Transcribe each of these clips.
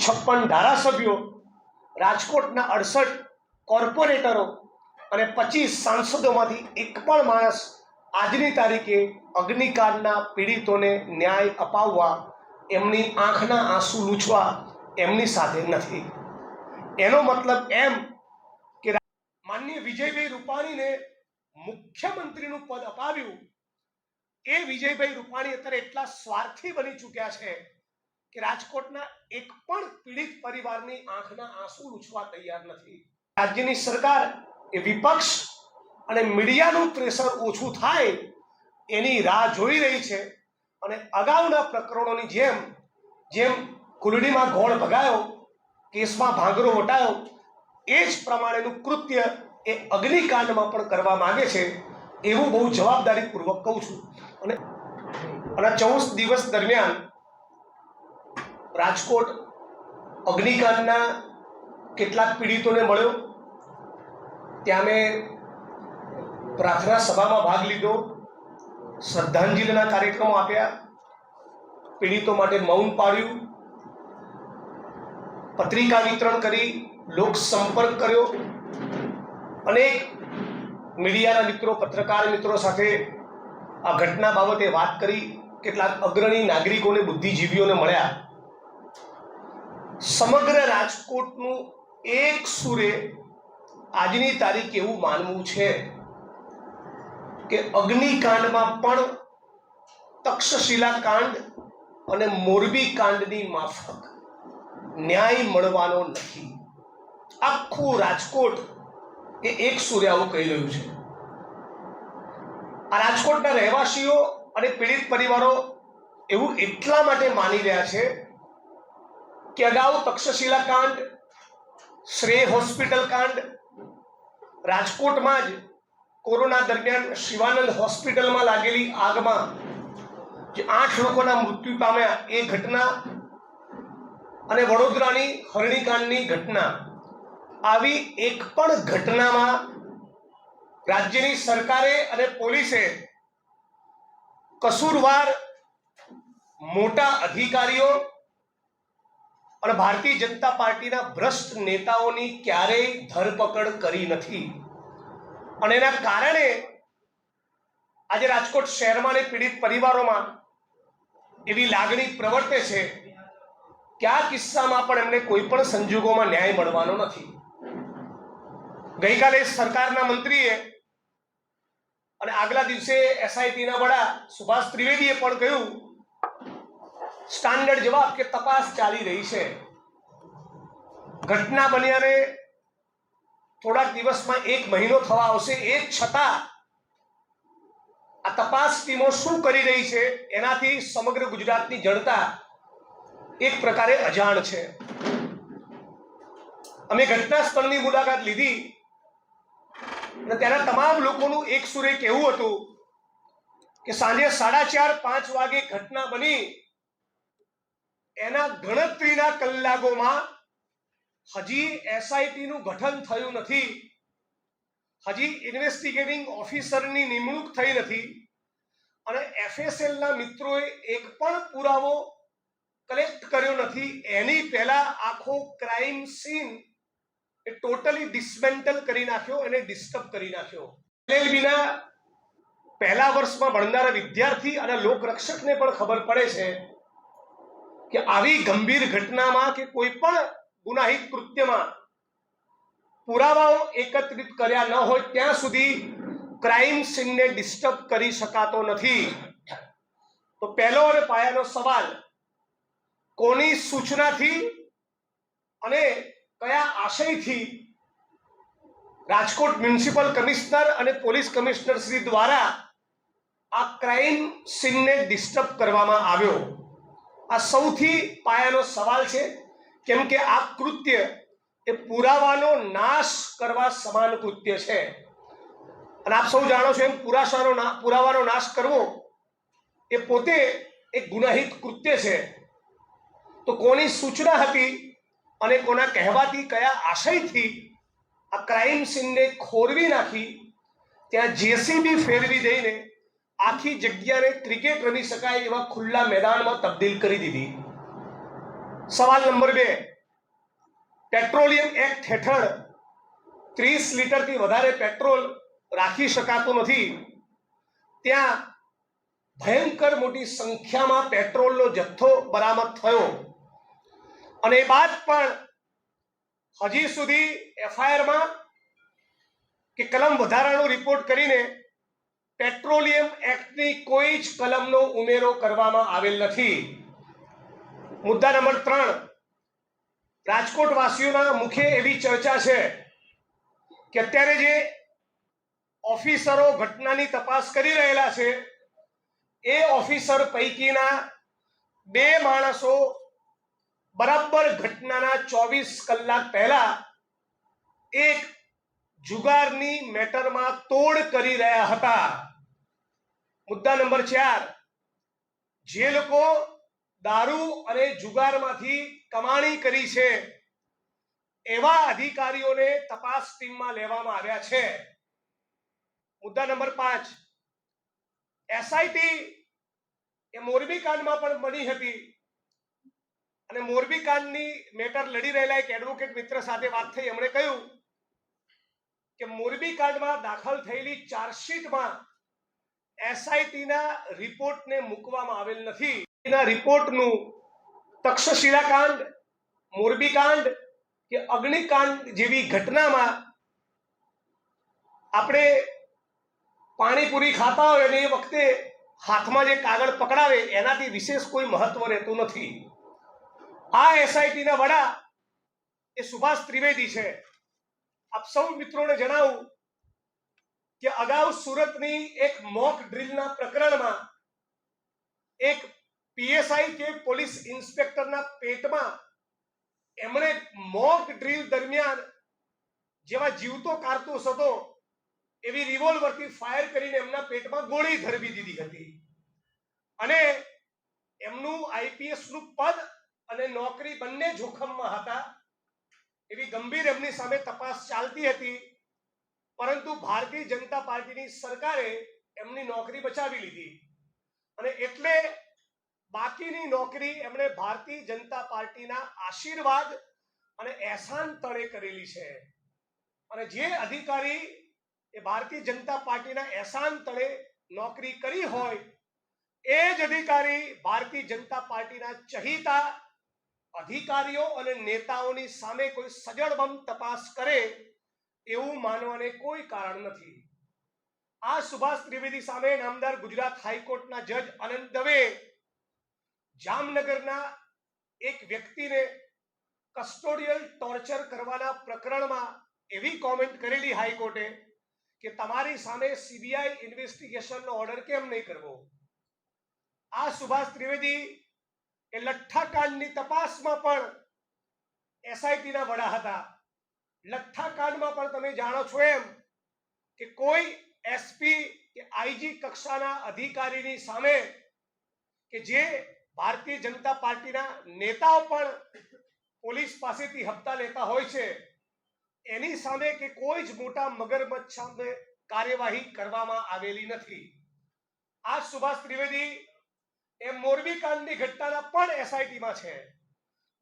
56 ધારાસભ્યો, રાજકોટના 68 કોર્પોરેટરો અને 25 સાંસદોમાંથી એક પણ માણસ આજની તારીખે અગ્નિકાંડના પીડિતોને ન્યાય અપાવવા, એમની આંખના આંસુ લૂછવા એમની સાથે નથી. એનો મતલબ એમ કે માનનીય વિજયભાઈ રૂપાણીને મુખ્યમંત્રીનું પદ અપાવ્યું. એ વિજયભાઈ રૂપાણી અત્યારે એટલા સ્વાર્થી બની ચૂક્યા છે કે રાજકોટના એક પણ પીડિત પરિવારની આંખના આંસુ લૂછવા તૈયાર નથી. રાજ્યની સરકાર એ વિપક્ષ અને મીડિયાનું પ્રેશર ઓછું થાય એની રાહ જોઈ રહી છે અને અગાઉના પ્રકરણોની જેમ કુલડીમાં ગોળ ભગાયો, કેસમાં ભાંગરો વટાયો, એ જ પ્રમાણેનું કૃત્ય એ અગ્નિકાંડમાં પણ કરવા માંગે છે એવું બહુ જવાબદારીપૂર્વક કહું છું. અને 14 દિવસ દરમિયાન રાજકોટ અગ્નિકાંડના કેટલાક પીડિતોને મળ્યો. ત્યાં મેં પ્રાર્થના સભામાં ભાગ લીધો, શ્રદ્ધાંજલિના કાર્યક્રમો આપ્યા, પીડિતો માટે મૌન પાળ્યું, પત્રિકા વિતરણ કરી, લોક સંપર્ક કર્યો, અનેક મીડિયાના મિત્રો, પત્રકાર મિત્રો સાથે આ ઘટના બાબતે વાત કરી, કેટલાક અગ્રણી નાગરિકોને, બુદ્ધિજીવીઓને મળ્યા. સમગ્ર રાજકોટનું એક સુરે આજની તારીખ એવું માનવું છે કે અગ્નિકાંડમાં પણ તક્ષશિલા કાંડ અને મોરબી કાંડની માફક ન્યાય મળવાનો નથી. આખું રાજકોટ એ એક સુરે આવું કહી રહ્યું છે. આ રાજકોટના રહેવાસીઓ અને પીડિત પરિવારો એવું એટલા માટે માની રહ્યા છે કે અગાઉ તક્ષશિલા કાંડ, શ્રેય હોસ્પિટલ કાંડ, રાજકોટમાં જ કોરોના દરમિયાન શિવાનંદ હોસ્પિટલમાં લાગેલી આગમાં જે 8 લોકોના મૃત્યુ પામ્યા એ ઘટના અને વડોદરાની હરણીકાંડની ઘટના, આવી એક પણ ઘટનામાં રાજ્યની સરકારે અને પોલીસે કસૂરવાર મોટા અધિકારીઓ અને ભારતીય જનતા પાર્ટીના ભ્રષ્ટ નેતાઓની ક્યારેય ધરપકડ કરી નથી. અને એના કારણે આજે રાજકોટ શહેરમાં અને પીડિત પરિવારોમાં એવી લાગણી પ્રવર્તે છે કે આ કિસ્સામાં પણ એમને કોઈ પણ સંજોગોમાં ન્યાય મળવાનો નથી. ગઈકાલે સરકારના મંત્રીએ અને આગલા દિવસે એસઆઈટીના વડા સુભાષ ત્રિવેદીએ પણ કહ્યું, સ્ટાન્ડર્ડ જવાબ કે તપાસ ચાલી રહી છે. ઘટના બન્યાને થોડાક દિવસમાં 1 મહિનો થવા આવશે, એ છતાં આ તપાસ ટીમો શું કરી રહી છે એનાથી સમગ્ર ગુજરાતની જનતા એક પ્રકારે અજાણ છે. અમે ઘટના સ્થળની મુલાકાત લીધી અને ત્યાંના તમામ લોકોનું એક સુરે કહેવું હતું કે સાંજે 4:30-5 વાગે ઘટના બની, એના ગણતરીના કલાકોમાં હજી એસઆઈટીનું ગઠન થયું નથી, હજી ઇન્વેસ્ટિગેટિંગ ઓફિસરની નિમણૂક થઈ નથી અને એફએસએલના મિત્રોએ એક પણ પુરાવો કલેક્ટ કર્યો નથી. એની પહેલા આખો ક્રાઇમ સીન એ ટોટલી ડિસમેન્ટલ કરી નાખ્યો, એને ડિસ્ટર્બ કરી નાખ્યો. એલએલબીના પહેલા વર્ષમાં ભણનારા વિદ્યાર્થી અને લોકરક્ષકને પણ ખબર પડે છે કે આવી ગંભીર ઘટનામાં કે કોઈ પણ ગુનાહિત કૃત્યમાં પુરાવાઓ એકત્રિત કર્યા ન હોય ત્યાં સુધી ક્રાઇમ સીનને ડિસ્ટર્બ કરી શકાતો નથી. તો પહેલો અને પાયાનો સવાલ, કોની સૂચનાથી અને કયા આશયથી રાજકોટ મ્યુનિસિપલ કમિશનર અને પોલીસ કમિશનર શ્રી દ્વારા આ ક્રાઇમ સીનને ડિસ્ટર્બ કરવામાં આવ્યો? આ સૌથી પાયાનો સવાલ છે, કેમ કે આ કૃત્ય એ પુરાવાનો નાશ કરવા સમાન કૃત્ય છે. અને આપ સૌ જાણો છો એમ પુરાવાનો નાશ કરવો એ પોતે એક ગુનાહિત કૃત્ય છે. તો કોની સૂચના હતી અને કોના કહેવાથી, કયા આશયથી આ ક્રાઇમ સીનને ખોરવી નાખી, ત્યાં જેસીબી ફેરવી દઈને આખી જગ્યાને ક્રિકેટ રમી શકાય એવા ખુલ્લા મેદાનમાં તબદીલ કરી દીધી? સવાલ નંબર 2, પેટ્રોલિયમ એક્ટ હેઠળ 30 લીટરથી વધારે પેટ્રોલ રાખી શકાતું નથી, ત્યાં ભયંકર મોટી સંખ્યામાં પેટ્રોલનો જથ્થો બરામદ થયો અને એ બાદ પણ હજી સુધી એફઆઈઆરમાં કે કલમ વધારાનો રિપોર્ટ કરીને પેટ્રોલિયમ એક્ટની કોઈ જ કલમનો ઉમેરો કરવામાં આવેલ નથી. મુદ્દા નંબર 3, રાજકોટ વાસીઓના મુખે એવી ચર્ચા છે કે અત્યારે જે ઓફિસરો ઘટનાની તપાસ કરી રહેલા છે એ ઓફિસર પૈકીના 2 માણસો બરાબર ઘટનાના 24 કલાક પહેલા એક જુગારની મેટરમાં તોડ કરી રહ્યા હતા. મુદ્દા નંબર 4, જે લોકો દારૂ અને જુગારમાંથી કમાણી કરી છે એવા અધિકારીઓને તપાસ ટીમમાં લેવામાં આવ્યા છે. મુદ્દા નંબર 5, એસઆઈટી એ મોરબી કાંડમાં પણ બની હતી અને મોરબી કાંડની મેટર લડી રહેલા એક એડવોકેટ મિત્ર સાથે વાત થઈ. એમણે કહ્યું કે મોરબી કાંડમાં દાખલ થયેલી ચાર્જશીટમાં એસઆઈટીના રિપોર્ટને મૂકવામાં આવેલ નથી. એના રિપોર્ટનું તક્ષશિલા કાંડ, મોરબી કાંડ કે અગ્નિકાંડ જેવી ઘટનામાં આપણે પાણીપુરી ખાતા હોય અને એ વખતે હાથમાં જે કાગળ પકડાવે એનાથી વિશેષ કોઈ મહત્વ રહેતું નથી. આ એસઆઈટીના વડા એ સુભાષ ત્રિવેદી છે. આપ સૌ મિત્રોને જણાવું કે અગાઉ સુરતની એક મોક ડ્રીલના પ્રકરણમાં એક પીએસઆઈ કે પોલીસ ઇન્સ્પેક્ટરના પેટમાં એમણે મોક ડ્રીલ દરમિયાન જેવા જીવતો કારતૂસ હતો એવી રિવોલ્વરથી ફાયર કરીને એમના પેટમાં ગોળી ધરવી દીધી હતી અને એમનું આઈપીએસનું પદ અને નોકરી બંને જોખમમાં હતા. એવી ગંભીર એમની સામે તપાસ ચાલતી હતી, પરંતુ ભારતીય જનતા પાર્ટીની સરકારે એમની નોકરી બચાવી લીધી અને એટલે બાકીની નોકરી એમણે ભારતીય જનતા પાર્ટીના આશીર્વાદ અને એહસાન તળે કરેલી છે. અને જે અધિકારી એ ભારતીય જનતા પાર્ટીના એહસાન તળે નોકરી કરી હોય એ જ અધિકારી ભારતીય જનતા પાર્ટીના ચહીતા અધિકારીઓ અને નેતાઓની સામે કોઈ સજળબમ તપાસ કરે એવું માનવાને કોઈ કારણ નથી. આ સુભાષ ત્રિવેદી સામે નામદાર ગુજરાત હાઈકોર્ટના જજ અનંત દવે જામનગરના એક વ્યક્તિને કસ્ટોડિયલ ટોર્ચર કરવાના પ્રકરણમાં એવી કોમેન્ટ કરેલી હાઈકોર્ટે કે તમારી સામે સીબીઆઈ ઇન્વેસ્ટિગેશનનો ઓર્ડર કેમ નહીં કરવો. આ સુભાષ ત્રિવેદી એ લઠ્ઠાકાંડની તપાસમાં પણ એસઆઈટીના વડા હતા. લઠ્ઠાકાંડમાં પણ તમે જાણો છો એમ કે કોઈ એસપી કે આઈજી કક્ષાના અધિકારીની સામે કે જે ભારતીય જનતા પાર્ટીના નેતાઓ પણ પોલીસ પાસેથી હપ્તા લેતા હોય છે એની સામે કે કોઈ જ મોટા મગરમચ્છ સામે કાર્યવાહી કરવામાં આવેલી નથી. આ સુભાષ ત્રિવેદી એ મોરબી કાંડની ઘટનાના પણ એસઆઈટીમાં છે.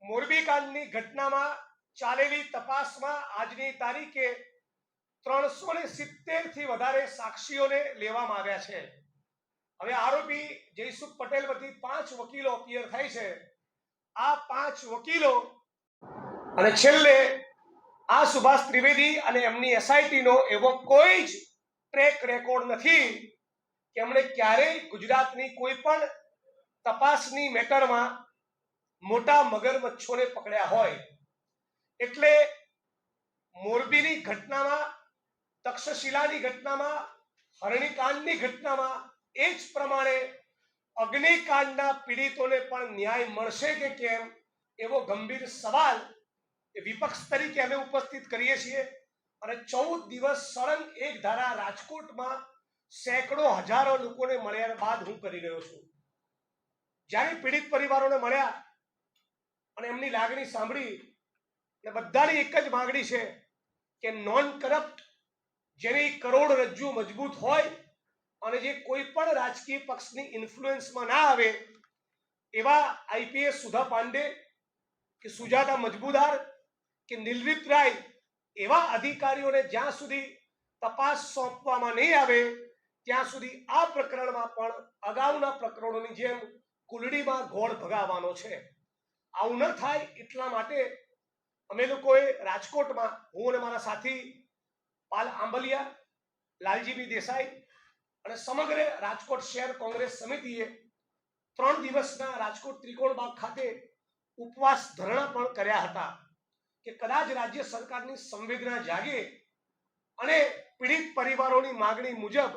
મોરબી કાંડની ઘટનામાં ચાલેલી તપાસમાં આજની તારીખે 370 થી વધારે સાક્ષીઓને લેવામાં આવ્યા છે. હવે આરોપી જયસુખ પટેલ વતી 5 વકીલો અપિયર થાય છે. આ 5 વકીલો અને છેલ્લે આ સુભાષ ત્રિવેદી અને એમની એસઆઈટીનો એવો કોઈ જ ટ્રેક રેકોર્ડ નથી કે એમણે ક્યારેય ગુજરાતની કોઈ પણ તપાસની મેટરમાં મોટા મગરમચ્છોને પકડ્યા હોય. એટલે મોરબીની ઘટનામાં, તક્ષશિલાની ઘટનામાં, હરણીકાંડની ઘટનામાં એ જ પ્રમાણે અગ્નિકાંડના પીડિતોને પણ ન્યાય મળશે કે કેમ એવો ગંભીર સવાલ એ વિપક્ષ તરીકે અમે ઉપસ્થિત કરીએ છીએ. અને 14 દિવસ સળંગ એક ધારા રાજકોટમાં સેંકડો હજારો લોકોને મળ્યા બાદ હું કરી રહ્યો છું. જ્યારે પીડિત પરિવારોને મળ્યા અને એમની લાગણી સાંભળી અને બધાની એક જ માંગણી છે કે નોન કરપ્ટ, જેની કરોડરજ્જુ મજબૂત હોય અને જે કોઈ પણ રાજકીય પક્ષની ઇન્ફ્લુઅન્સમાં ના આવે એવા આઈપીએસ સુધા પાંડે કે સુજાતા મજમુદાર કે નિલરિતરાય એવા અધિકારીઓને જ્યાં સુધી તપાસ સોંપવામાં નહીં આવે ત્યાં સુધી આ પ્રકરણમાં પણ અગાઉના પ્રકરણોની જેમ કુલડીમાં ઘોડ ભગાવવાનો છે. આવું ન થાય એટલા માટે અમે લોકોએ રાજકોટમાં, હું અને મારા સાથી પાલ આંબલિયા, લાલજીભાઈ દેસાઈ અને સમગ્ર રાજકોટ શહેર કોંગ્રેસ સમિતિએ 3 દિવસના રાજકોટ ત્રિકોણબાગ ખાતે ઉપવાસ ધરણા પણ કર્યા હતા કે કદાચ રાજ્ય સરકારની સંવેદના જાગે અને પીડિત પરિવારોની માંગણી મુજબ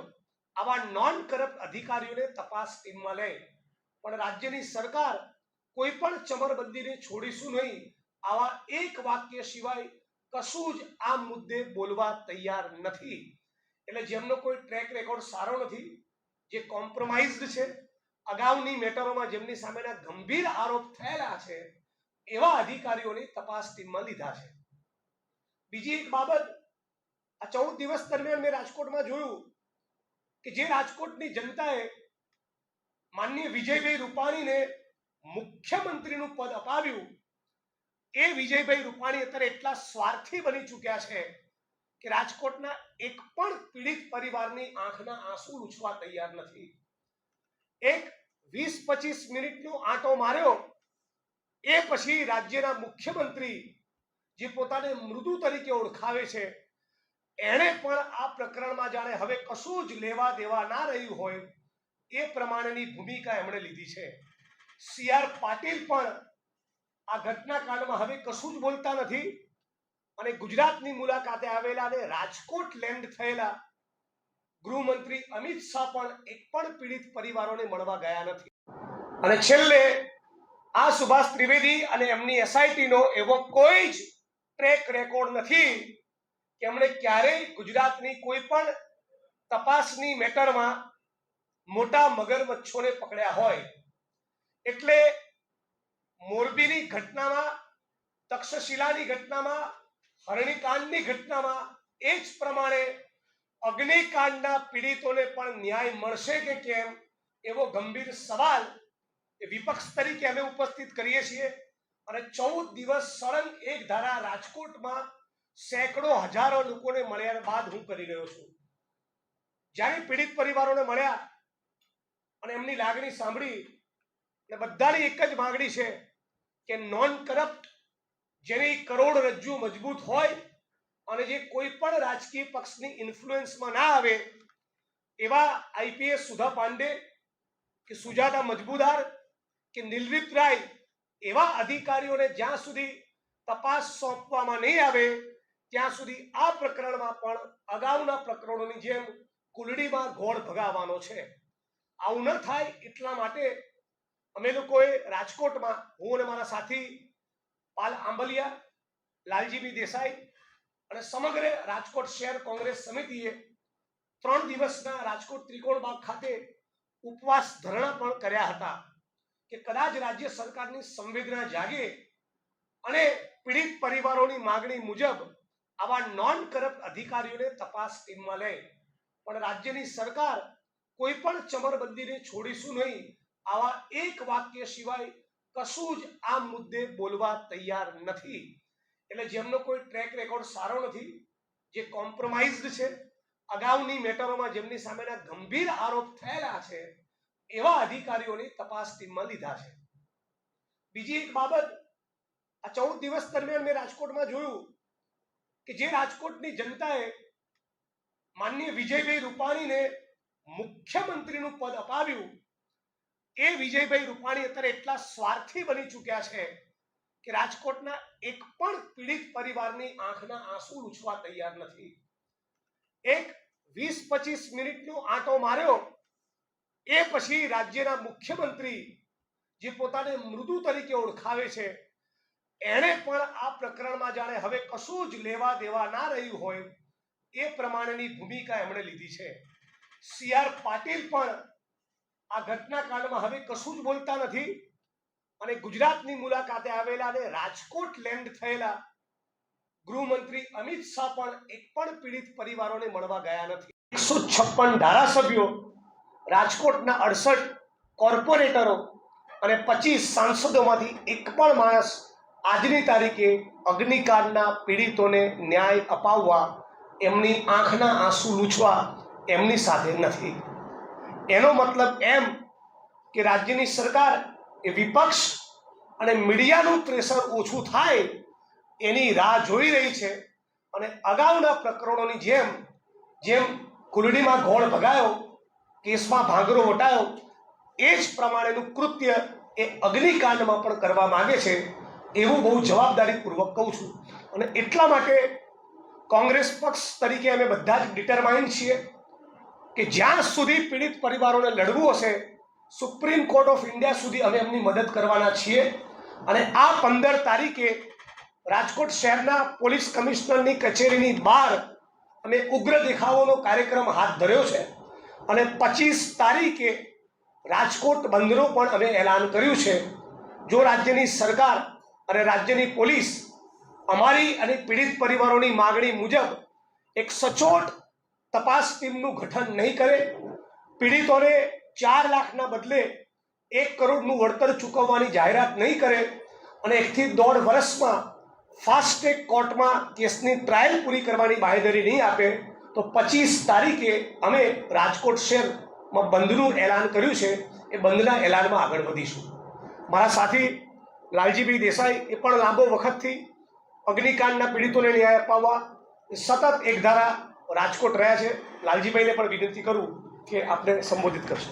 આવા નોન કરપ્ટ અધિકારીઓને તપાસ ટીમમાં લે. પણ રાજ્યની સરકાર કોઈ પણ ચમરબંધીને છોડીશું નહીં આવા એક વાક્ય સિવાય કશું જ આ મુદ્દે બોલવા તૈયાર નથી. એટલે જેમનો કોઈ ટ્રેક રેકોર્ડ સારો નથી, જે કોમ્પ્રોમાઇઝડ છે, અગાઉની મેટરોમાં જેમની સામેના ગંભીર આરોપ થયેલા છે, એવા અધિકારીઓની તપાસ ટીમમાં લીધા છે. બીજી એક બાબત, આ 14 દિવસ દરમિયાન મેં રાજકોટમાં જોયું કે જે રાજકોટની જનતાએ માનનીય વિજયભાઈ રૂપાણીને મુખ્યમંત્રીનું પદ અપાવ્યું, એ વિજયભાઈ રૂપાણી અત્યારે એટલા સ્વાર્થી બની ચૂક્યા છે કે રાજકોટના એક પણ પીડિત પરિવારની આંખના આંસુ લૂછવા તૈયાર નથી. એક 20-25 મિનિટનો આંટો માર્યો, એ પછી રાજ્યના મુખ્યમંત્રી જે પોતાને મૃદુ તરીકે ઓળખાવે છે, એણે પણ આ પ્રકરણમાં જાણે હવે કશું જ લેવા દેવા ના રહ્યું હોય એ પ્રમાણેની ભૂમિકા એમણે લીધી છે. CR પાટીલ પણ આ ઘટનાકાંડમાં હવે કશું જ બોલતા નથી અને ગુજરાતની મુલાકાતે આવેલા અને રાજકોટ લેન્ડ થયેલા ગૃહમંત્રી અમિત શાહ પણ એક પણ પીડિત પરિવારોને મળવા ગયા નથી. અને છેલ્લે આ સુભાષ ત્રિવેદી અને એમની SITનો એવો કોઈ જ ટ્રેક રેકોર્ડ નથી કે એમણે ક્યારેય ગુજરાતની કોઈ પણ તપાસની મેટરમાં મોટા મગરમચ્છોને પકડ્યા હોય. એટલે મોરબીની ઘટનામાં, તક્ષશિલાની ઘટનામાં, હરણીકાંડની ઘટનામાં એ જ પ્રમાણે અગ્નિકાંડના પીડિતોને પણ ન્યાય મળશે કે કેમ એવો ગંભીર સવાલ એ વિપક્ષ તરીકે અમે ઉપસ્થિત કરીએ છીએ. અને 14 દિવસ સળંગ એક ધારા રાજકોટમાં સેંકડો હજારો લોકોને મળ્યા બાદ હું કરી રહ્યો છું. જ્યારે પીડિત પરિવારોને મળ્યા અને એમની લાગણી સાંભળી, અને બધાની એક જ માંગણી છે કે નોન કરપ્ટ, જેની કરોડરજ્જુ મજબૂત હોય અને જે કોઈ પણ રાજકીય પક્ષની ઇન્ફ્લુઅન્સમાં ના આવે એવા IPS સુધા પાંડે કે સુજાતા મજબૂદાર કે નિલરિતરાય એવા અધિકારીઓને જ્યાં સુધી તપાસ સોંપવામાં નહીં આવે ત્યાં સુધી આ પ્રકરણમાં પણ અગાઉના પ્રકરણોની જેમ કુલડીમાં ઘોડ ભગાવવાનો છે. આવું ન થાય એટલા માટે અમે લોકોએ રાજકોટમાં, હું અને મારા સાથી પાલ આંબલિયા, લાલજીભાઈ દેસાઈ અને સમગ્ર રાજકોટ શહેર કોંગ્રેસ સમિતિએ 3 દિવસના રાજકોટ ત્રિકોણબાગ ખાતે ઉપવાસ ધરણા પણ કર્યા હતા કે કદાચ રાજ્ય સરકારની સંવેદના જાગે અને પીડિત પરિવારોની માંગણી મુજબ આવા નોન કરપ્ટ અધિકારીઓને તપાસ ટીમમાં લે. પણ રાજ્યની સરકાર કોઈ પણ ચમરબંધીને છોડીશું નહીં આવા એક વાક્ય સિવાય કશું જ આ મુદ્દે બોલવા તૈયાર નથી. એટલે જેમનો કોઈ ટ્રેક રેકોર્ડ સારો નથી, જે કોમ્પ્રોમાઇઝડ છે, અગાઉની મેટરોમાં જેમની સામેના ગંભીર આરોપ થયેલા છે, એવા અધિકારીઓની તપાસ ટીમમાં લીધા છે. બીજી એક બાબત, આ 14 દિવસ દરમિયાન મેં રાજકોટમાં જોયું કે જે રાજકોટની જનતાએ માનનીય વિજયભાઈ રૂપાણીને મુખ્યમંત્રીનું પદ અપાવ્યું, એ વિજયભાઈ રૂપાણી અત્યારે એટલા સ્વાર્થી બની ચૂક્યા છે કે રાજકોટના એક પણ પીડિત પરિવારની આંખના આંસુ લૂછવા તૈયાર નથી. એક 20-25 મિનિટનો આંટો માર્યો, એ પછી રાજ્યના મુખ્યમંત્રી જે પોતાને મૃદુ તરીકે ઓળખાવે છે, એણે પણ આ પ્રકરણમાં જાણે હવે કશું જ લેવા દેવા ના રહ્યું હોય એ પ્રમાણેની ભૂમિકા એમણે લીધી છે. CR પાટીલ પણ આ ઘટનાકાંડમાં હવે કશું જ બોલતા નથી અને ગુજરાતની મુલાકાતે આવેલા અને રાજકોટ લેન્ડ થયેલા ગૃહમંત્રી અમિત શાહ પણ એક પણ પીડિત પરિવારોને મળવા ગયા નથી. 156 ધારાસભ્યો, રાજકોટના 68 કોર્પોરેટરો અને 25 સાંસદોમાંથી એક પણ માણસ આજની તારીખે અગ્નિકાંડના પીડિતોને ન્યાય અપાવવા, એમની આંખના આંસુ લૂછવા એમની સાથે નથી. એનો મતલબ એમ કે રાજ્યની સરકાર એ વિપક્ષ અને મીડિયાનું પ્રેશર ઓછું થાય એની રાહ જોઈ રહી છે. અને અગાઉના પ્રકરણોની જેમ કુલડીમાં ઘોડ ભગાયો, કેસમાં ભાંગરો વટાયો, એ જ પ્રમાણેનું કૃત્ય એ અગ્નિકાંડમાં પણ કરવા માંગે છે, એવું બહુ જવાબદારીપૂર્વક કહું છું. અને એટલા માટે કોંગ્રેસ પક્ષ તરીકે અમે બધા જ ડિટરમાઇન્ડ છીએ કે જ્યાં સુધી પીડિત પરિવારોને લડવું હશે, સુપ્રીમ કોર્ટ ઓફ ઇન્ડિયા સુધી અમે એમની મદદ કરવાના છીએ. અને આ 15 તારીખે રાજકોટ શહેરના પોલીસ કમિશનરની કચેરીની બહાર અમે ઉગ્ર દેખાવોનો કાર્યક્રમ હાથ ધર્યો છે. અને 25 તારીખે રાજકોટ બંધનું પણ અમે એલાન કર્યું છે. જો રાજ્યની સરકાર અને રાજ્યની પોલીસ અમારી અને પીડિત પરિવારોની માગણી મુજબ એક સચોટ તપાસ ટીમનું ગઠન નહીં કરે, પીડિતોને 4 લાખના બદલે 1 કરોડનું વળતર ચૂકવવાની જાહેરાત નહીં કરે અને 1 થી 1.5 વર્ષમાં ફાસ્ટ ટ્રેક કોર્ટમાં કેસની ટ્રાયલ પૂરી કરવાની બાંહેધરી નહીં આપે તો 25 તારીખે અમે રાજકોટ શહેરમાં બંધનું એલાન કર્યું છે. એ બંધના એલાનમાં આગળ વધીશું. મારા સાથી લાલજીભાઈ દેસાઈ એ પણ લાંબો વખતથી અગ્નિકાંડના પીડિતોને ન્યાય અપાવવા સતત એકધારા રાજકોટ રહ્યા છે. લાલજીભાઈને પણ વિનંતી કરું કે આપને સંબોધિત કરશો.